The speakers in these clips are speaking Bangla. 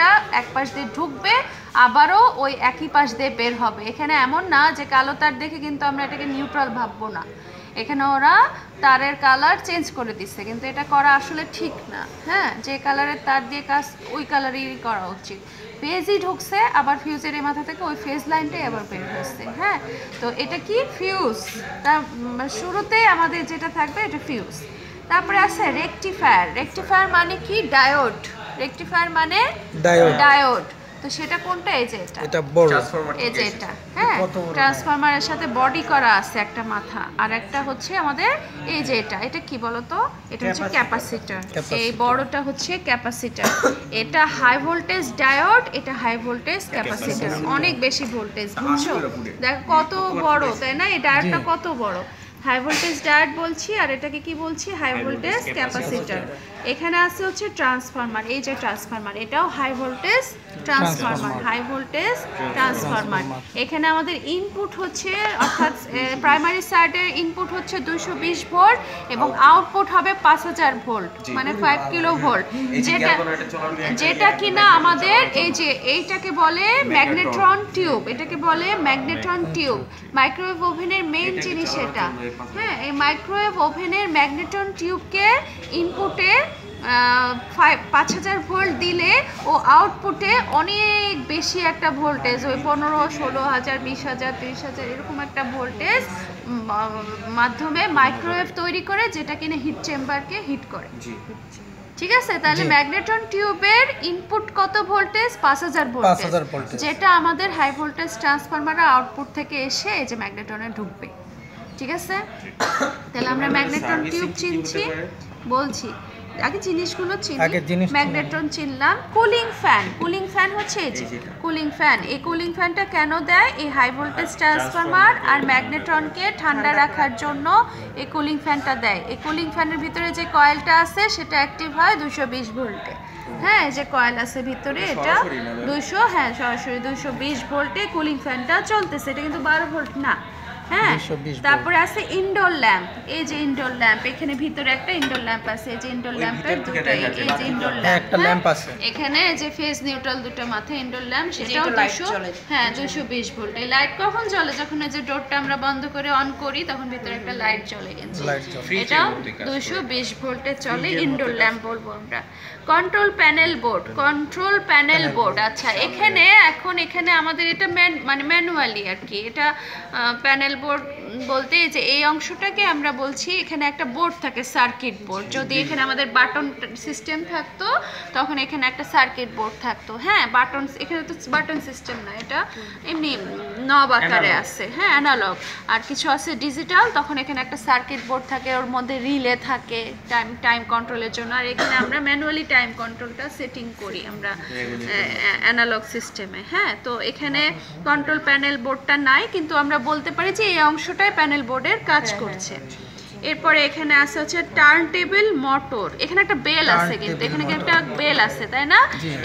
কালোটা এক পাশ দিয়ে ঢুকবে, আবারও ওই একই পাশ দিয়ে বের হবে। এখানে এমন না যে কালো তার দেখে কিন্তু আমরা এটাকে নিউট্রাল ভাববো না, এখানে ওরা তারের কালার চেঞ্জ করে দিচ্ছে, কিন্তু এটা করা আসলে ঠিক না। হ্যাঁ, যে কালারের তার দিয়ে কাজ ওই কালারেরই করা উচিত। ফেজই ঢুকছে, আবার ফিউজের এই মাথা থেকে ওই ফেজ লাইনটাই আবার বের হচ্ছে। হ্যাঁ, তো এটা কি ফিউজ, তার শুরুতে আমাদের যেটা থাকবে এটা ফিউজ। তারপরে আছে রেকটিফায়ার। রেকটিফায়ার মানে কি? ডায়োড। রেকটিফায়ার মানে ডায়োড। তো সেটা কোনটা? এই যে এটা বড়, এই যে এটা। হ্যাঁ, ট্রান্সফরমারের সাথে বডি করা আছে একটা মাথা, আর একটা হচ্ছে আমাদের এই যে এটা। এটা কি বলতো? এটা হচ্ছে ক্যাপাসিটর। এই বড়টা হচ্ছে ক্যাপাসিটর। এটা হাই ভোল্টেজ ডায়োড, এটা হাই ভোল্টেজ ক্যাপাসিটর। অনেক বেশি ভোল্টেজ, বুঝছো? দেখো কত বড়, তাই না? এই ডায়োডটা কত বড়। হাই ভোল্টেজ ডায়োড বলছি, আর এটাকে কি বলছি? High voltage capacitor. এখানে আছে হচ্ছে ট্রান্সফরমার। এই যে ট্রান্সফরমার, এটাও high voltage transformer, high voltage transformer. এখানে আমাদের ইনপুট হচ্ছে, অর্থাৎ প্রাইমারি সাইডের ইনপুট হচ্ছে 220 ভোল্ট এবং আউটপুট হবে 5000 ভোল্ট, মানে 5 কিলো ভোল্ট। যেটা কিনা আমাদের এই যে এইটাকে বলে ম্যাগনেট্রন টিউব। এটাকে বলে ম্যাগনেট্রন টিউব। মাইক্রোওয়েভ ওভেনের মেইন জিনিস এটা। হ্যাঁ, এই মাইক্রোওয়েভ ওভেনের ম্যাগনেট্রন টিউবকে ইনপুটে 5000 ভোল্ট দিলে ও আউটপুটে অনেক বেশি একটা ভোল্টেজ, ওই 15, 16000, 20000, 30000 এরকম একটা ভোল্টেজ মাধ্যমে মাইক্রোওয়েভ তৈরি করে, যেটা কিনা হিট চেম্বারকে হিট করে। ঠিক আছে, তাহলে ম্যাগনেট্রন টিউবের ইনপুট কত ভোল্টেজ? 5000 ভোল্টেজ, যেটা আমাদের হাই ভোল্টেজ ট্রান্সফরমারের আউটপুট থেকে এসে এই যে ম্যাগনেট্রনে ঢুকবে। ঠিক আছে, তাহলে আমরা ম্যাগনেট্রন টিউব চিনছি, বলছি আগে জিনিসগুলো চিনি। ম্যাগনেট্রন চিনলাম। Cooling fan. কুলিং ফ্যান হচ্ছে এই যে কুলিং ফ্যান। এই কুলিং ফ্যানটা কেন দেয়? এই হাই ভোল্টেজ ট্রান্সফরমার আর ম্যাগনেট্রনকে ঠান্ডা রাখার জন্য এই কুলিং ফ্যানটা দেয়। এই কুলিং ফ্যানের ভিতরে যে কয়েলটা আছে সেটা অ্যাক্টিভ হয় 220 ভোল্টে। হ্যাঁ, এই যে কয়েল আছে ভিতরে, এটা 200, হ্যাঁ সরাসরি 220 ভোল্টে কুলিং ফ্যানটা চলতেছে। এটা কিন্তু 12 ভোল্ট না। হ্যাঁ, তারপরে আছে ইনডোর ল্যাম্প। এই যে ইনডোর ল্যাম্প, এখানে ভিতরে একটা ইনডোর ল্যাম্প আছে। এই যে ইনডোর ল্যাম্পের দুটো, এই যে ইনডোর ল্যাম্প আছে এখানে, যে ফেজ নিউট্রাল দুটো মাথা ইনডোর ল্যাম্প, সেটাও 220 ভোল্ট। এই লাইট কখন জ্বলে? যখন এই যে ডোরটা আমরা বন্ধ করে অন করি, তখন ভিতরে একটা লাইট জ্বলে। এটা 220 ভোল্টে চলে, ইনডোর ল্যাম্প বলবো আমরা। Control panel board. Control panel board, আচ্ছা এখানে এখন এখানে আমাদের এটা মানে ম্যানুয়ালি আর কি। এটা প্যানেল বোর্ড বলতে যে এই অংশটাকে আমরা বলছি, এখানে একটা বোর্ড থাকে, সার্কিট বোর্ড। যদি এখানে আমাদের বাটন সিস্টেম থাকতো তখন এখানে একটা সার্কিট বোর্ড থাকতো। হ্যাঁ, বাটন, এখানে তো বাটন সিস্টেম না, এটা এমনি নব আকারে আছে। হ্যাঁ, অ্যানালগ। আর কিছু আছে ডিজিটাল, তখন এখানে একটা সার্কিট বোর্ড থাকে, ওর মধ্যে রিলে থাকে টাইম কন্ট্রোলের জন্য। আর এখানে আমরা ম্যানুয়ালি টাইম কন্ট্রোলটা সেটিং করি আমরা অ্যানালগ সিস্টেমে। হ্যাঁ, তো এখানে কন্ট্রোল প্যানেল বোর্ডটা নাই, কিন্তু আমরা বলতে পারি যে এই অংশটাই প্যানেল বোর্ডের কাজ করছে। এরপরে এখানে আছে হচ্ছে টার্ন টেবিল মোটর। এখানে একটা বেল আছে, কিন্তু এখানে একটা বেল আছে, তাই না?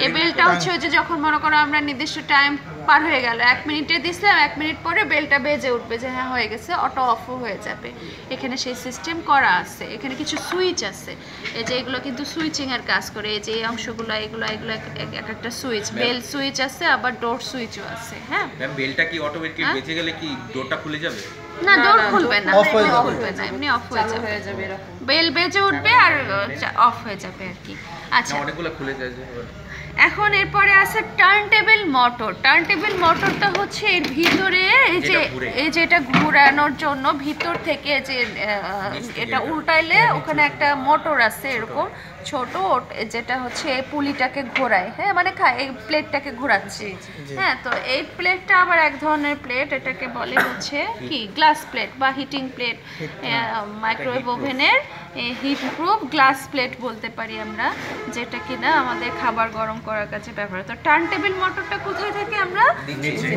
এই বেলটা হচ্ছে ওই যে যখন মনে করো আমরা নির্দিষ্ট টাইম পার হয়ে গেল, 1 মিনিটে দিছিলাম, 1 মিনিট পরে বেলটা বেজে উঠবে যে হ্যাঁ হয়ে গেছে, অটো অফও হয়ে যাবে। এখানে সেই সিস্টেম করা আছে। এখানে কিছু সুইচ আছে, এই যে এগুলো কিন্তু সুইচিং এর কাজ করে। এই যে এই অংশগুলো, এগুলো একটা সুইচ, বেল সুইচ আছে, আবার ডোর সুইচও আছে। হ্যাঁ, বেলটা কি অটোমেটিক বেজে গেলে কি ডোরটা খুলে যাবে? না, ডোর খুলবে না, খুলবে না, এমনি অফ হয়ে যাবে। বেল বেজে উঠবে আর অফ হয়ে যাবে আর কি। আচ্ছা, অনেকগুলো খুলে যায়। এখন এরপরে আছে turn table motor. Turn table মোটরটা হচ্ছে এর ভিতরে এই যে এটা ঘোরানোর জন্য ভিতর থেকে যে এটা উল্টাইলে ওখানে একটা মোটর আছে এরকম ছোট, যেটা হচ্ছে পুলিটাকে ঘোরায়। হ্যাঁ, মানে এই প্লেটটাকে ঘোরাচ্ছে। হ্যাঁ, তো এই প্লেটটা আবার এক ধরনের প্লেট, এটাকে বলে হচ্ছে কি গ্লাস প্লেট বা হিটিং প্লেট। মাইক্রোওয়েভ ওভেনের হিট প্রুফ গ্লাস প্লেট বলতে পারি আমরা, যেটা কিনা আমাদের খাবার গরম করার কাছে ব্যবহার। তো টার্ন টেবিল মোটরটা কোথায় থাকে আমরা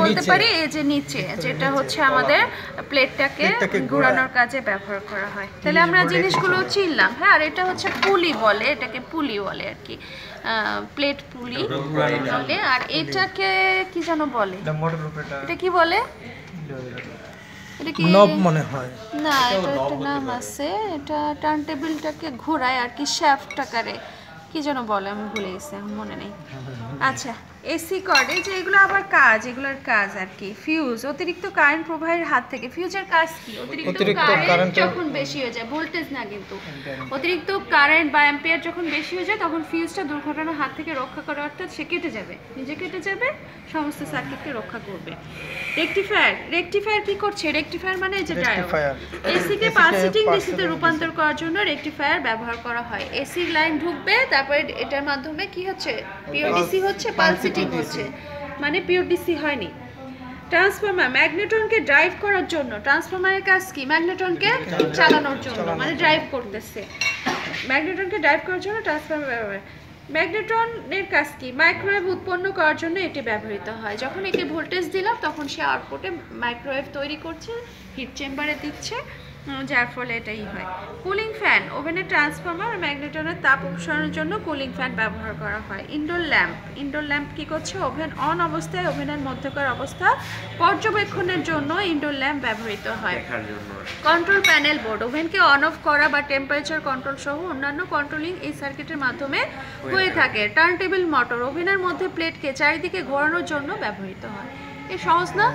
বলতে পারি এই যে নিচে, যেটা হচ্ছে আমাদের প্লেটটাকে ঘোরানোর কাজে ব্যবহার করা হয়। তাহলে আমরা জিনিসগুলো চিনলাম। হ্যাঁ, আর এটা হচ্ছে পুলি বলে, এটাকে পুলি বলে আর কি, প্লেট পুলি বলে। আর এটাকে কি যেন বলে, এটা কি বলে? এটা কি নব মনে হয় না, এটা একটা নাম আছে। এটা টার্ন টেবিলটাকে ঘোরায় আর কি, শ্যাফট আকারে। কি যেন বলে আমি ভুলে গেছি, এখন মনে নেই। আচ্ছা, এসি কর্ড, এই যে এগুলো আবার কাজ, এগুলোর কাজ আর কি ফিউজ, অতিরিক্ত কারেন্ট প্রবাহের হাত থেকে। ফিউজের কাজ কি? অতিরিক্ত কারেন্ট যখন বেশি হয়ে যায়, ভোল্টেজ না কিন্তু, অতিরিক্ত কারেন্ট বা অ্যাম্পিয়ার যখন বেশি হয়ে যায় তখন ফিউজটা দুর্ঘটনার হাত থেকে রক্ষা করে, অর্থাৎ সে কেটে যাবে, নিজে কেটে যাবে, সমস্ত সার্কিটকে রক্ষা করবে। রেকটিফায়ার, রেকটিফায়ার কি করছে? রেকটিফায়ার মানে এই যে ডায়োড। এসিকে পালসিটিং ডিসিতে রূপান্তর করার জন্য রেকটিফায়ার ব্যবহার করা হয়। এসির লাইন ঢুকবে, তারপরে এটার মাধ্যমে কি হচ্ছে? পিওর ডিসি হচ্ছে, পালসিটিং হচ্ছে, মানে পিওর ডিসি হয়নি। ট্রান্সফরমার, ম্যাগনেট্রনকে ড্রাইভ করার জন্য। ট্রান্সফরমারের কাজ কি? ম্যাগনেট্রনকে চালানোর জন্য, মানে ড্রাইভ করতেছে। ম্যাগনেট্রনকে ড্রাইভ করার জন্য ট্রান্সফরমার ব্যবহার। ম্যাগনেট্রনের কাজ কি? মাইক্রোওয়েভ উৎপন্ন করার জন্য এটি ব্যবহৃত হয়। যখন একে ভোল্টেজ দিলাম তখন সে আউটপুটে মাইক্রোওয়েভ তৈরি করছে, হিট চেম্বারে দিচ্ছে, যার ফলে এটাই হয়। কুলিং ফ্যান, ওভেনের ট্রান্সফরমার ম্যাগনেট্রনের তাপ অপসারণের জন্য কুলিং ফ্যান ব্যবহার করা হয়। ইনডোর ল্যাম্প, ইনডোর ল্যাম্প কি করছে? ওভেন অন অবস্থায় ওভেনের মধ্যকার অবস্থা পর্যবেক্ষণের জন্য ইনডোর ল্যাম্প ব্যবহৃত হয়। কন্ট্রোল প্যানেল বোর্ড, ওভেনকে অন অফ করা বা টেম্পারেচার কন্ট্রোল সহ অন্যান্য কন্ট্রোলিং এই সার্কিটের মাধ্যমে হয়ে থাকে। টার্ন টেবিল মোটর, ওভেনের মধ্যে প্লেটকে চারিদিকে ঘোরানোর জন্য ব্যবহৃত হয়। এ সহজ না?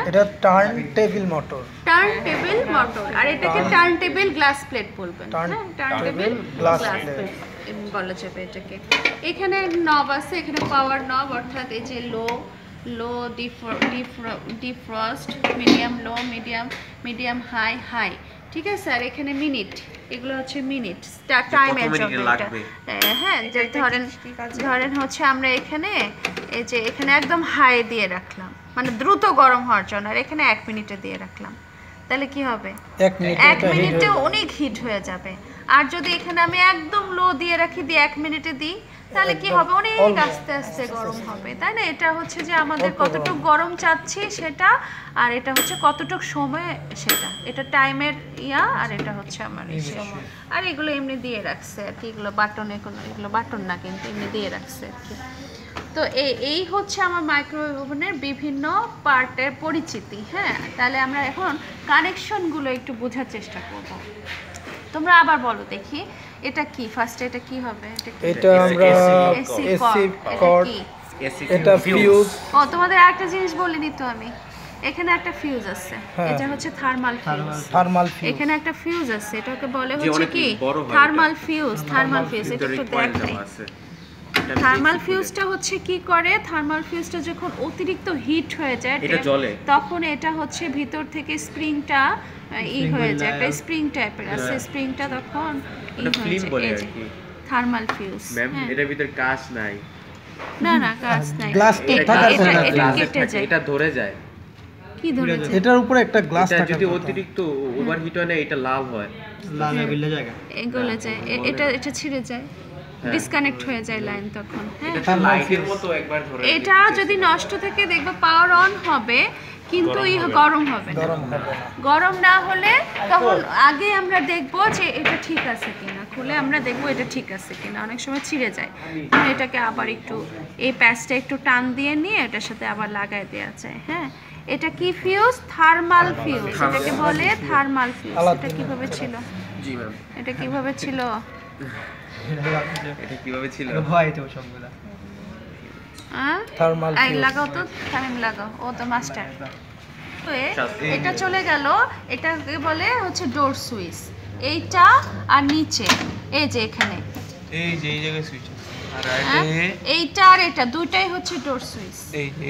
এটা turntable motor, turntable motor, আর এটাকে টার্ন টেবিল গ্লাস প্লেট বলবেন। হ্যাঁ, টার্ন টেবিল গ্লাস প্লেট বলা যাবে এটাকে। এখানে নব আছে, এখানে পাওয়ার নব, অর্থাৎ এই যে low defrost, medium low, medium high, high, ঠিক আছে। আর এখানে মিনিট, এগুলো হচ্ছে মিনিট, টাইমের জন্য এটা। হ্যাঁ, যে ধরেন হচ্ছে আমরা এখানে এই যে এখানে একদম হাই দিয়ে রাখলাম, মানে দ্রুত গরম হওয়ার জন্য, আর এখানে 1 মিনিটে দিয়ে রাখলাম, তাহলে কি হবে? 1 মিনিটে অনেক হিট হয়ে যাবে। আর যদি এখানে আমি একদম লো দিয়ে রাখি, দিয়ে 1 মিনিটে দিই, তাহলে কি হবে? অনেক আস্তে আস্তে গরম হবে, তাই না? এটা হচ্ছে যে আমাদের কতটুকু গরম চাচ্ছি সেটা, আর এটা হচ্ছে কতটুকু সময় সেটা, এটা টাইমের ইয়া, আর এটা হচ্ছে আমার সময়। আর এগুলো এমনি দিয়ে রাখছে আর কি, এগুলো বাটনে, এগুলো বাটন না কিন্তু এমনি দিয়ে রাখছে আর কি। তো এই হচ্ছে আমার মাইক্রোওয়েভ ওভেনের বিভিন্ন পার্টের পরিচিতি। হ্যাঁ, তাহলে আমরা এখন কানেকশনগুলো একটু বোঝার চেষ্টা করব। তোমরা আবার বলো দেখি, এটা কি? ফার্স্টে এটা কি হবে? এটা আমরা এসি কর্ড, এটা ফিউজ। ও, তোমাদের আরেকটা জিনিস বলিনি তো আমি, এখানে একটা ফিউজ আছে, এটা হচ্ছে থার্মাল ফিউজ। এখানে একটা ফিউজ আছে, এটাকে বলে হচ্ছে কি? Thermal fuse. থার্মাল ফিউজ এটা একটু দেখাই। থার্মাল ফিউজটা হচ্ছে কি করে? থার্মাল ফিউজটা যখন অতিরিক্ত হিট হয়ে যায় তখন এটা হচ্ছে ভিতর থেকে স্প্রিংটা হয়ে যায়, একটা স্প্রিং টাইপের আছে, স্প্রিংটা তখন থার্মাল ফিউজ। এটার ভিতরে কাজ নাই? না কাজ নাই, এটা কেটে যায়, এটা ধরে যায়। কি ধরে যায়? এটার উপরে একটা গ্লাস থাকে, যদি অতিরিক্ত ওভারহিট হয় না, এটা লাল হয়, গলে যায়, এটা ছিঁড়ে যায়, ডিসকানেক্ট হয়ে যায় লাইন তখন। হ্যাঁ, লাইটের মতো একবার ধরে, এটা যদি নষ্ট থাকে দেখবে পাওয়ার অন হবে কিন্তু গরম হবে না। গরম না হলে তখন আগে আমরা দেখবো যে এটা ঠিক আছে কিনা, খুলে আমরা দেখবো এটা ঠিক আছে কিনা। অনেক সময় ছিঁড়ে যায়, এটাকে আবার একটু এই প্যাচটা একটু টান দিয়ে নিয়ে এটার সাথে আবার লাগাই দেওয়া যায়। হ্যাঁ, এটা কি ফিউজ? থার্মাল ফিউজ, এটাকে বলে থার্মাল ফিউজ। এটা কিভাবে ছিল? জি ম্যাম, এটা কিভাবে ছিল? এটা কিভাবে ছিল? ভয় তো সবগুলা থার্মাল ফিউজ। লাগাও তো, টাইম লাগাও, ও তো মাস্টার। এটা চলে গেল, এটাকে বলে হচ্ছে ডোর সুইচ। এইটা আর নিচে এই যে এখানে এই জায়গায় সুইচ, আর এইটা আর এটা দুইটাই হচ্ছে ডোর সুইচ।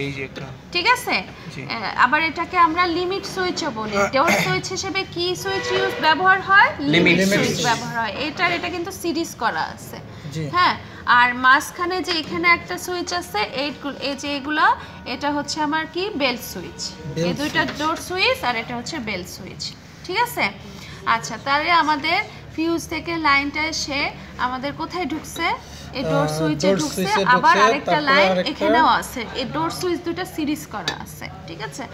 এই যে একটা, ঠিক আছে। আবার এটাকে আমরা লিমিট সুইচও বলি। ডোর সুইচ হিসেবে কি সুইচ ব্যবহার হয়? লিমিট সুইচ ব্যবহার হয়। এটা কিন্তু সিরিজ করা আছে। হ্যাঁ, আর মাঝখানে যে এখানে একটা সুইচ আছে, এই যে এগুলো, এটা হচ্ছে আমার কি? Bell switch. এই দুইটা ডোর সুইচ আর এটা হচ্ছে বেল সুইচ, ঠিক আছে। আচ্ছা, তাহলে আমাদের ফিউজ থেকে লাইনটা এসে আমাদের কোথায় ঢুকছে? এই ডোর সুইচে ঢুকছে। আবার আরেকটা লাইন এখানেও আছে, এই ডোর সুইচ দুটো সিরিজ করা আছে, ঠিক আছে।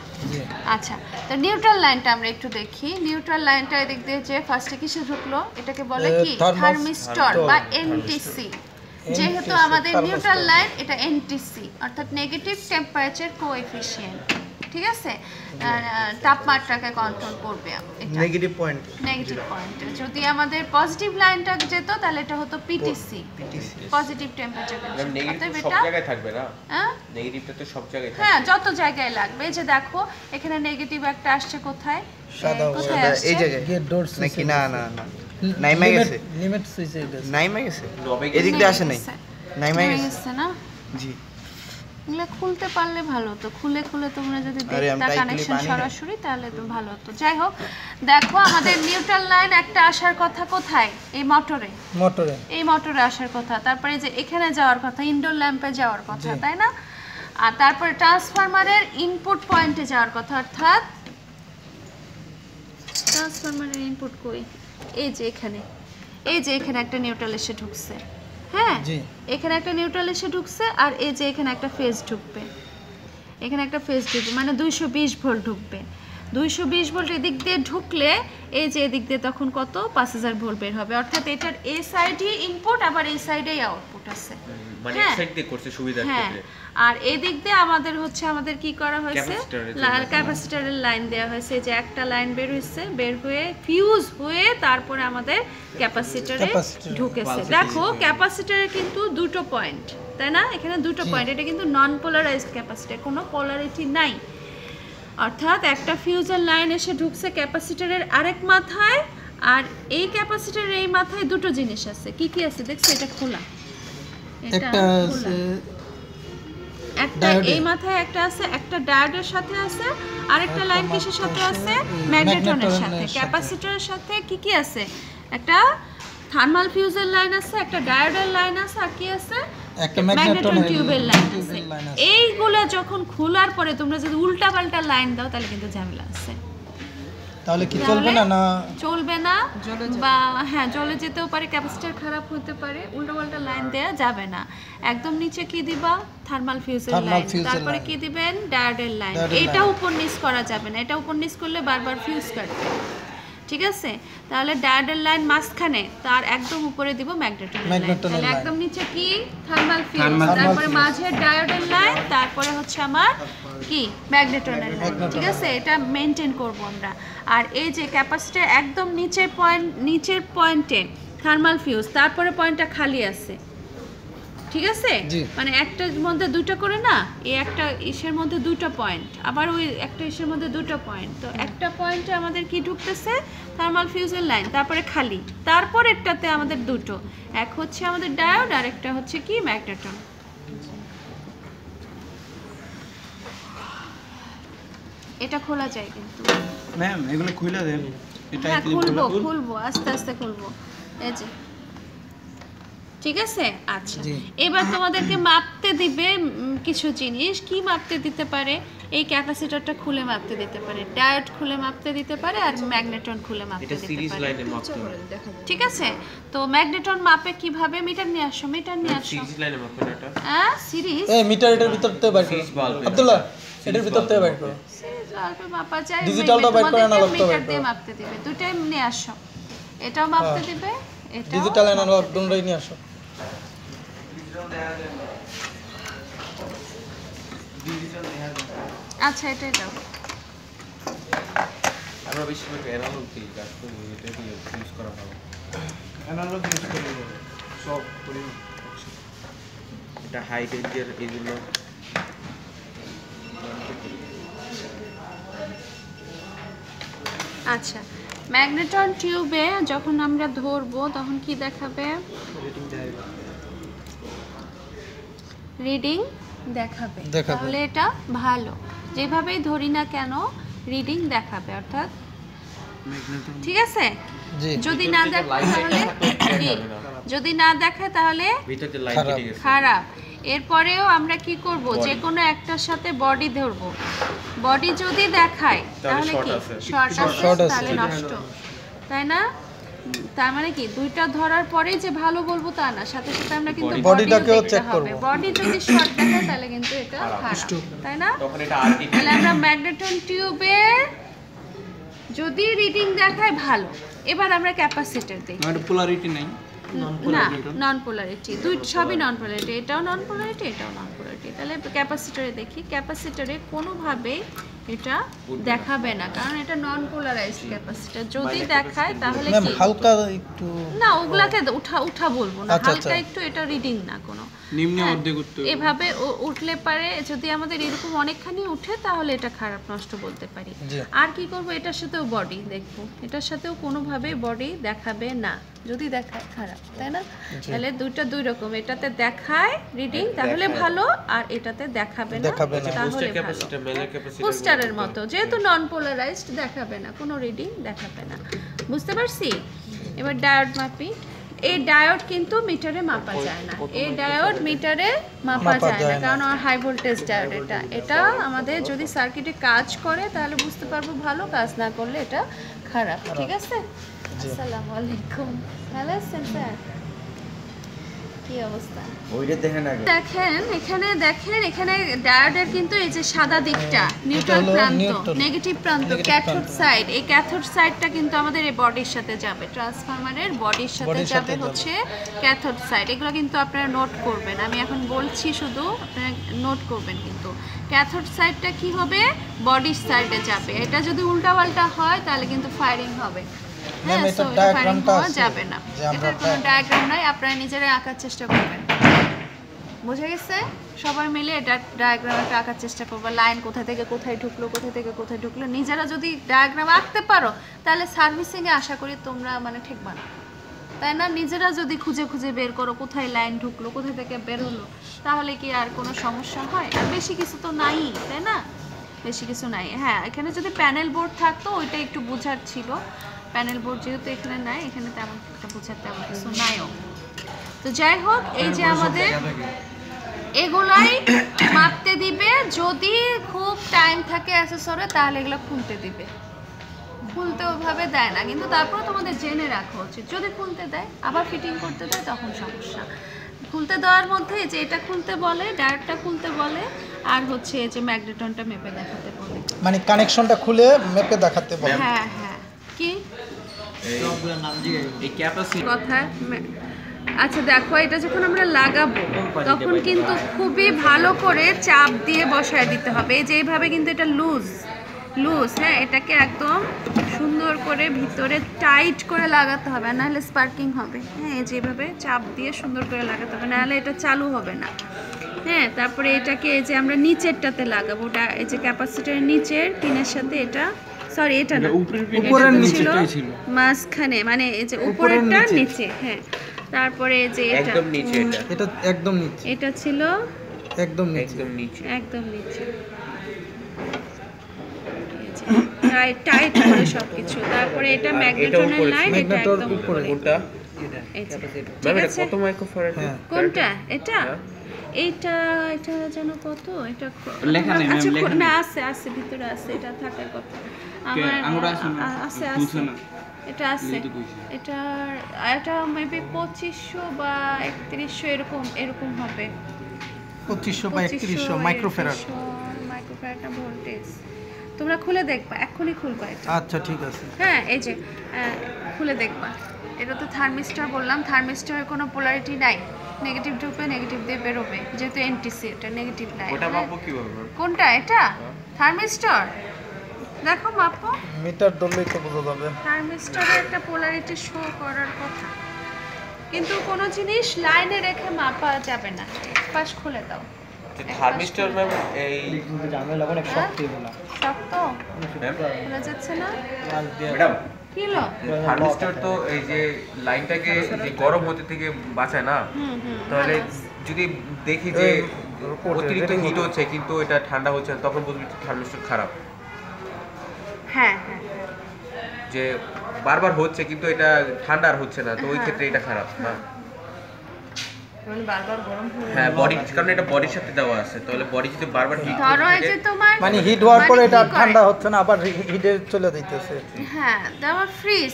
আচ্ছা, তো নিউট্রাল লাইনটা আমরা একটু দেখি। নিউট্রাল লাইনটা এদিক দিয়ে যে ফার্স্টে কিসে ঢুকলো? এটাকে বলে কি? থার্মিস্টর বা এনটিসি। যেহেতু আমাদের নিউট্রাল লাইন, এটা এনটিসি অর্থাৎ নেগেটিভ টেম্পারেচার কোএফিশিয়েন্ট। ঠিক আছে, তাপমাত্রাকে কন্ট্রোল করবে এটা নেগেটিভ পয়েন্ট নেগেটিভ পয়েন্ট। যদি আমাদের পজিটিভ লাইনটা যেত তাহলে এটা হতো পিটিসি, পজিটিভ টেম্পারেচার নেগেটিভ সব জায়গায় থাকবে না, নেগেটিভটা তো সব জায়গায় থাকবে। হ্যাঁ, যত জায়গায় লাগবে। এই যে দেখো এখানে নেগেটিভ একটা আসছে কোথায়, সাদা কোথায় আসছে? এই জায়গায় গেট ডোর নাকি না না না নাইমা গেছে লিমিট সুইচে গেছে নাইমা গেছে নবে এদিক দিয়ে আসে নাই নাইমা নেমে গেছে গেছে না? জি এগুলো খুলতে পারলে ভালো হতো, খুলে খুলে তোমরা যদি আরে, আমি দেখতা তাই খুলে কানেকশন পানি না। সরাসরি তাহলে তো ভালো হতো। যাই হোক, দেখো আমাদের নিউট্রাল লাইন একটা আসার কথা কোথায়, এই মোটরে, মোটরে এই মোটরে আসার কথা, তারপরে যে এখানে যাওয়ার কথা, ইনডোর ল্যাম্পে যাওয়ার কথা, তাই না? আর তারপরে ট্রান্সফরমারের ইনপুট পয়েন্টে যাওয়ার কথা, অর্থাৎ ট্রান্সফরমারের ইনপুট কই, এই যে এখানে, এই যে এখানে একটা নিউট্রাল এসে ঢুকছে, হ্যাঁ জি এখানে একটা নিউট্রাল এসে ঢুকছে, আর এই যে এখানে একটা ফেজ ঢুকবে, এখানে একটা ফেজ ঢুকবে, মানে 220 ভোল্ট ঢুকবে। 220 ভোল্ট এদিক দিয়ে ঢুকলে এই যে এদিক দিয়ে তখন কত 5000 ভোল্ট বের হবে, অর্থাৎ এটার এই সাইডে ইনপুট আবার এই সাইডেই আউটপুট আছে। মানে হ্যাঁ। এক সাইড দিয়ে করছে সুবিধার হ্যাঁ, ক্ষেত্রে। আর এদিক দিয়ে আমাদের হচ্ছে আমাদের কি করা হয়েছে, ক্যাপাসিটরের জন্য। ক্যাপাসিটরের লাইন দেওয়া হয়েছে, যে একটা লাইন বের হয়েছে, বের হয়ে ফিউজ হয়ে তারপরে আমাদের ক্যাপাসিটরে ক্যাপাসিটরে ঢুকেছে। দেখো ক্যাপাসিটরে কিন্তু দুটো পয়েন্ট, তাই না? এখানে দুটো পয়েন্ট, এটা কিন্তু নন পোলারাইজড ক্যাপাসিটর, কোনো পোলারিটি নাই। অর্থাৎ একটা ফিউজের লাইন এসে ঢুকছে ক্যাপাসিটরের আরেক মাথায়, আর এই ক্যাপাসিটরের এই মাথায় দুটো জিনিস আছে। কি কি আছে দেখছো? এটা খোলা, এটা একটা খোলা। আছে একটা এই মাথায় একটা আছে, একটা ডায়োডের সাথে আছে, আরেকটা লাইন কিসের সাথে আছে? ম্যাগনেট্রনের সাথে। ক্যাপাসিটরের সাথে কি কি আছে? একটা থার্মাল ফিউজের লাইন আছে, একটা ডায়োডের লাইন আছে, আর কি আছে? একটা ম্যাগনেট্রন টিউবের লাইন আছে। টিউবের লাইন আছে। এইগুলো যখন খোলার পরে তোমরা যদি উল্টাপাল্টা লাইন দাও তাহলে কিন্তু ঝামেলা আছে, তাহলে কি চলবে না না চলবে না, বা হ্যাঁ জ্বলে যেতেও পারে, ক্যাপাসিটর খারাপ হতে পারে, উল্টাপাল্টা লাইন দেয়া যাবে না। একদম নিচে কি দিবা? থার্মাল ফিউজের লাইন, তারপরে কি দিবেন? ডায়োডের লাইন। এটা উপর নিচ করা যাবে না, এটা উপর নিচ করলে বারবার ফিউজ কাটবে, ঠিক আছে? তাহলে ডায়োডের লাইন মাঝখানে, তার একদম উপরে দিব ম্যাগনেট্রনের লাইন। তাহলে একদম নিচে কি? থার্মাল ফিউজ, তারপরে মাঝে ডায়োডের লাইন, তারপরে হচ্ছে আমার কি? ম্যাগনেট্রনের লাইন, ঠিক আছে? এটা মেইনটেইন করব আমরা। আর এই যে ক্যাপাসিটর একদম নিচের পয়েন্টে থার্মাল ফিউজ, তারপরে পয়েন্টটা খালি আছে, ঠিক আছে? মানে একটার মধ্যে দুটো করে না, এই একটা ইসের মধ্যে দুটো পয়েন্ট, আবার ওই একটা ইসের মধ্যে দুটো পয়েন্ট, তো একটা পয়েন্টে আমাদের কি ঢুকতেছে? থার্মাল ফিউজের লাইন, তারপরে খালি, তারপর একটাতে আমাদের দুটো, এক হচ্ছে আমাদের ডায়োড আর একটা হচ্ছে কি? ম্যাগনেট্রন। এটা খোলা যায় কিন্তু ম্যাম এগুলো খুলে দেন এটা হ্যাঁ, খুলবো আস্তে আস্তে খুলবো, এই যে, ঠিক আছে? আচ্ছা, এবার তোমাদেরকে মাপতে দিবে কিছু জিনিস। কি মাপতে দিতে পারে? এই ক্যাপাসিটরটা খুলে মাপতে দিতে পারে, ডায়োড খুলে মাপতে দিতে পারে, আর ম্যাগনেট্রন খুলে মাপতে এটা দিতে সিরিজ পারে, লাইনে মাপতে হবে। ঠিক আছে? তো ম্যাগনেট্রন মাপে কিভাবে? মিটার নিয়ে আসো, মিটার নিয়ে আসো। সিরিজ লাইনে মাপবে না এটা। হ্যাঁ, সিরিজ এই মিটার এটার ভিতর থেকে বাইর করো আব্দুল্লাহ, এটার ভিতর থেকে বাইর করো। সিরিজ বাল্বে মাপা যায়, ডিজিটালটা বাইর করে আনা লাগতো, মিটার দিয়ে মাপতে দিবে, দুটোই নিয়ে আসো, এটাও মাপতে দিবে, এটাও। ডিজিটাল অ্যানালগ দুটোই নিয়ে আসো। আচ্ছা, এটাই দাও। আমরা বেশিরভাগ অ্যানালগ দিয়ে কাজ করি, এটা দিয়ে ইউজ করা ভালো। অ্যানালগ ইউজ করে সব করি এটা হাই রেঞ্জের এইগুলো আচ্ছা, ম্যাগনেট্রন টিউবে যখন আমরা ধরবো তখন কি দেখাবে? রিডিং দেখাবে। তাহলে এটা ভালো, যেভাবেই ধরি না কেন রিডিং দেখাবে, অর্থাৎ ঠিক আছে? যদি না দেখায় তাহলে কি? যদি না দেখায় তাহলে ভিতরে লাইন কেটে গেছে, খারাপ। এরপরেও আমরা কি করব? যে কোনো একটার সাথে বডি ধরবো, বডি যদি দেখায় তাহলে কি? শর্ট আছে, তাহলে নষ্ট, তাই না? তার মানে কি দুইটা ধরার পরেই যে ভালো বলবো তা না, সাথে সাথে আমরা কিন্তু বডিটাকেও চেক করব। বডি যদি শর্ট দেখায় তাহলে কিন্তু এটা খারাপ, তাই না? তখন এটা আরটি। তাহলে আমরা ম্যাগনেট্রন টিউবে যদি রিডিং দেখায় ভালো। এবার আমরা ক্যাপাসিটর দেখি। মানে পোলারিটি নাই, না, নন পোলারিটি, দুই সবই নন পোলারিটি, এটাও নন পোলারিটি, এটাও নন পোলারিটি। ওকে, তাহলে ক্যাপাসিটরে দেখি। ক্যাপাসিটরে কোনোভাবেই এটা দেখাবে না, কারণ এটা নন পোলারাইজড ক্যাপাসিটর। যদি দেখায় তাহলে ম্যাম কি হালকা একটু না, ওগুলাকে উঠা বলবো না, আচ্ছা, হালকা আচ্ছা। একটু, এটা রিডিং না কোনো। নিম্নে হ্যাঁ, অর্ধেক উঠতে হবে। এভাবে উঠলে পারে, যদি আমাদের এরকম অনেকখানি উঠে তাহলে এটা খারাপ, নষ্ট বলতে পারি। জি। আর কি করব, এটার সাথেও বডি দেখবো, এটার সাথেও কোনোভাবে বডি দেখাবে না, যদি দেখায় খারাপ, তাই না? তাহলে দুইটা দুই রকম, এটাতে দেখায় রিডিং তাহলে ভালো, আর এটাতে দেখাবে না দেখাবে না। তাহলে বুস্টার ভালো। ক্যাপাসিটর, মেলার ক্যাপাসিটর বুস্টারের মতো, যেহেতু নন পোলারাইজড দেখাবে না, কোনো রিডিং দেখাবে না, বুঝতে পারছি? এবার ডায়োড মাপি। এই ডায়োড কিন্তু মিটারে মাপা যায় না, এই ডায়োড মিটারে মাপা যায় না, কারণ হাই ভোল্টেজ ডায়োড। এটা আমাদের যদি সার্কিটে কাজ করে তাহলে বুঝতে পারবো ভালো, কাজ না করলে এটা খারাপ, ঠিক আছে? আসসালামু আলাইকুম, ভালো আছেন স্যার? কি অবস্থা? ওইটা দেখেন আগে। দেখেন এখানে ডায়োডের কিন্তু এই যে সাদা দিকটা নিউট্রাল প্রান্ত, নেগেটিভ প্রান্ত, ক্যাথোড সাইড। এই ক্যাথোড সাইডটা কিন্তু আমাদের এই বডির সাথে যাবে, ট্রান্সফরমারের বডির সাথে যাবে হচ্ছে ক্যাথোড সাইড। এগুলো কিন্তু আপনারা নোট করবেন, আমি এখন বলছি শুধু আপনারা নোট করবেন। কিন্তু ক্যাথোড সাইডটা কি হবে, বডির সাইডে যাবে। এটা যদি উল্টাপাল্টা হয় তাহলে কিন্তু ফায়ারিং হবে। ম্যাম হ্যাঁ, এটা so এটা ডায়াগ্রামটা firing আছে যাবে না, যে আমরা এটার কোনো ডায়াগ্রাম নাই, আপনারা নিজেরাই আঁকার চেষ্টা করবেন। বুঝে গেছে? সবাই মিলে এটা ডায়াগ্রামটা আঁকার চেষ্টা করবে, লাইন কোথা থেকে কোথায় ঢুকলো, কোথা থেকে কোথায় ঢুকলো। নিজেরা যদি ডায়াগ্রাম আঁকতে পারো তাহলে সার্ভিসিংয়ে আশা করি তোমরা মানে ঠেকবা না, তাই না? নিজেরা যদি খুঁজে খুঁজে বের করো কোথায় লাইন ঢুকলো, কোথা থেকে বের হলো, তাহলে কি আর কোনো সমস্যা হয়? আর বেশি কিছু তো নাই, তাই না? বেশি কিছু নাই। হ্যাঁ, এখানে যদি প্যানেল বোর্ড থাকতো ওইটা একটু বোঝার ছিল, প্যানেল বোর্ড যেহেতু এখানে নাই, এখানে তেমন একটা বোঝার তেমন কিছু নাইও। তো যাই হোক, এই যে আমাদের এগুলাই মাপতে দিবে, যদি খুব টাইম থাকে অ্যাসেসরে তাহলে এগুলো খুলতে দিবে। খুলতে ওভাবে দেয় না, কিন্তু তারপর তোমাদের জেনে রাখা উচিত, যদি খুলতে দেয় আবার ফিটিং করতে দেয় তখন সমস্যা। খুলতে দেওয়ার মধ্যে যে এটা খুলতে বলে, ডায়োডটা খুলতে বলে, আর হচ্ছে যে ম্যাগনেটনটা মেপে দেখাতে বলে, মানে কানেকশনটা খুলে মেপে দেখাতে বলে। হ্যাঁ হ্যাঁ। কি এই ক্যাপাসিটর কথা? আচ্ছা দেখো, এটা যখন আমরা লাগাবো তখন কিন্তু খুবই ভালো করে চাপ দিয়ে বসায় দিতে হবে। এই যে এইভাবে কিন্তু এটা লুজ, হ্যাঁ, এটাকে একদম সুন্দর করে ভিতরে টাইট করে লাগাতে হবে, নাহলে স্পার্কিং হবে। হ্যাঁ, এই যেভাবে চাপ দিয়ে সুন্দর করে লাগাতে হবে, নাহলে এটা চালু হবে না। হ্যাঁ, তারপরে এটাকে এই যে আমরা নিচেরটাতে লাগাবো, এই যে ক্যাপাসিটরের নিচের পিনের সাথে, এটা সরি এটা না, উপরের ছিল নিচেটাই ছিল মাঝখানে, মানে এই যে উপরেরটা নিচে। হ্যাঁ, তারপরে এই যে এটা একদম নিচে, এটা একদম নিচে, এটা ছিল একদম নিচে, একদম নিচে, একদম নিচে, টাইট করে সবকিছু। তারপরে এটা ম্যাগনেটনের লাইন, এটা একদম উপরে। কোনটা এই যে, ম্যাম ঠিক এটা আছে? কত মাইক্রোফ্যারাড? হ্যাঁ। কোনটা এটা? হ্যাঁ। এটা যেন কত, এটা লেখা নেই, আচ্ছা, ম্যাম, লেখা না নেই। আছে ভিতরে আছে, এটা থাকার কথা। আঙুর আছে না? আছে বুঝছো না? এটা আছে, এই তো কইছি। এটা মেবি 2500 বা 3100 এরকম হবে। 2500 বা 3100 মাইক্রোফ্যারাড। মাইক্রোফ্যারাড না ভোল্টেজ, তোমরা খুলে দেখবা, এক্ষুনি খুলবা এটা। আচ্ছা ঠিক আছে। হ্যাঁ, এই যে খুলে দেখবা। এটা তো থার্মিস্টর বললাম, থার্মিস্টরের কোনো পোলারিটি নাই, নেগেটিভ ঢুকবে নেগেটিভ দিয়ে বেরোবে, যেহেতু এনটিসি এটা নেগেটিভ নাই। ওটা মাপবো কিভাবে ম্যাম? কোনটা এটা? থার্মিস্টর দেখো, মাপো। মিটার ধরলেই তো বোঝা যাবে। থার্মিস্টরে একটা পোলারিটি শো করার কথা, কিন্তু কোনো জিনিস লাইনে রেখে মাপা যাবে না। পাশ খুলে দাও। থার্মিস্টর ম্যাম এই শক্ত ম্যাম, খোলা যাচ্ছে না, ম্যাডাম কি লো? থার্মিস্টর তো এই যে লাইনটাকে যে গরম হতে থেকে বাঁচায় না, তাহলে যদি দেখি যে অতিরিক্ত হিট হচ্ছে কিন্তু এটা ঠান্ডা হচ্ছে না, তখন বুঝবি থার্মিস্টর খারাপ। হ্যাঁ, যে বারবার হচ্ছে কিন্তু এটা ঠান্ডা আর হচ্ছে না, তো ওই ক্ষেত্রে এটা খারাপ না। মানে বারবার গরম হয়ে হ্যাঁ, বডি, কারণ এটা বডির সাথে দেওয়া আছে, তাহলে বডি যদি বারবার হিট ধরো এই যে তোমার মানে হিট হওয়ার মানে পরে কি এটা করে? ঠান্ডা হচ্ছে না, আবার হিটে চলে যাইতেছে। হ্যাঁ, তারপর ফ্রিজ